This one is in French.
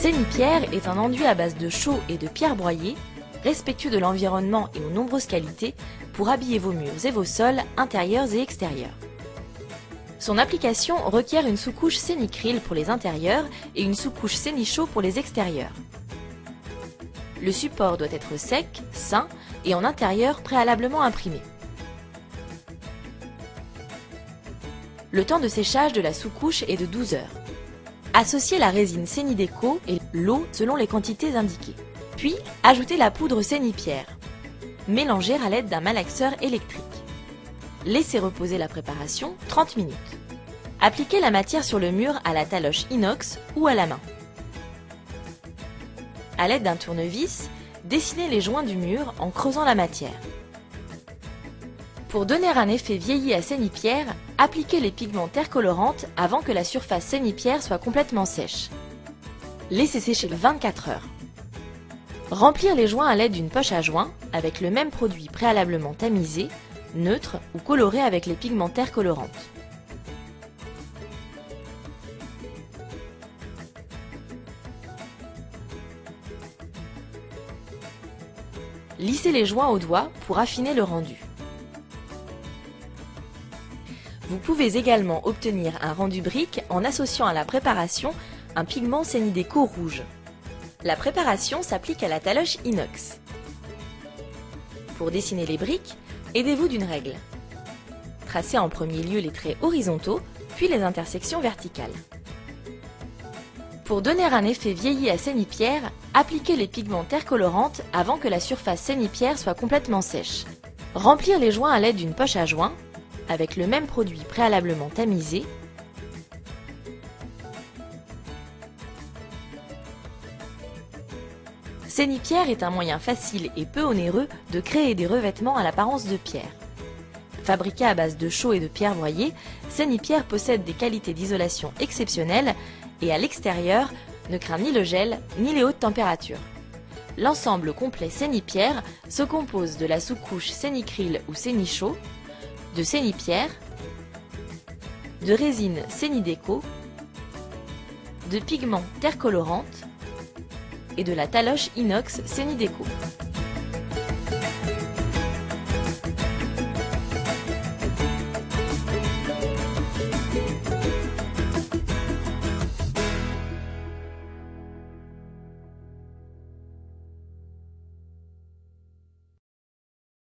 Sénipierre est un enduit à base de chaux et de pierres broyées, respectueux de l'environnement et aux nombreuses qualités pour habiller vos murs et vos sols intérieurs et extérieurs. Son application requiert une sous-couche Sénicryl pour les intérieurs et une sous-couche Sénichaux pour les extérieurs. Le support doit être sec, sain et en intérieur préalablement imprimé. Le temps de séchage de la sous-couche est de 12 heures. Associez la résine Sénideco et l'eau selon les quantités indiquées. Puis, ajoutez la poudre Sénipierre. Mélangez à l'aide d'un malaxeur électrique. Laissez reposer la préparation 30 minutes. Appliquez la matière sur le mur à la taloche inox ou à la main. À l'aide d'un tournevis, dessinez les joints du mur en creusant la matière. Pour donner un effet vieilli à Sénipierre, appliquez les pigments terre colorante avant que la surface Sénipierre soit complètement sèche. Laissez sécher 24 heures. Remplir les joints à l'aide d'une poche à joints avec le même produit préalablement tamisé, neutre ou coloré avec les pigments terre colorantes. Lissez les joints au doigt pour affiner le rendu. Vous pouvez également obtenir un rendu brique en associant à la préparation un pigment Sénideco rouge. La préparation s'applique à la taloche inox. Pour dessiner les briques, aidez-vous d'une règle. Tracez en premier lieu les traits horizontaux, puis les intersections verticales. Pour donner un effet vieilli à Sénipierre, appliquez les pigments terre colorante avant que la surface Sénipierre soit complètement sèche. Remplir les joints à l'aide d'une poche à joints, avec le même produit préalablement tamisé. Sénipierre est un moyen facile et peu onéreux de créer des revêtements à l'apparence de pierre. Fabriqué à base de chaux et de pierres broyées, Sénipierre possède des qualités d'isolation exceptionnelles et à l'extérieur ne craint ni le gel ni les hautes températures. L'ensemble complet Sénipierre se compose de la sous-couche Sénicryl ou Sénichaux, de Sénipierre, de résine Sénideco, de pigments terre colorante et de la taloche inox Sénideco.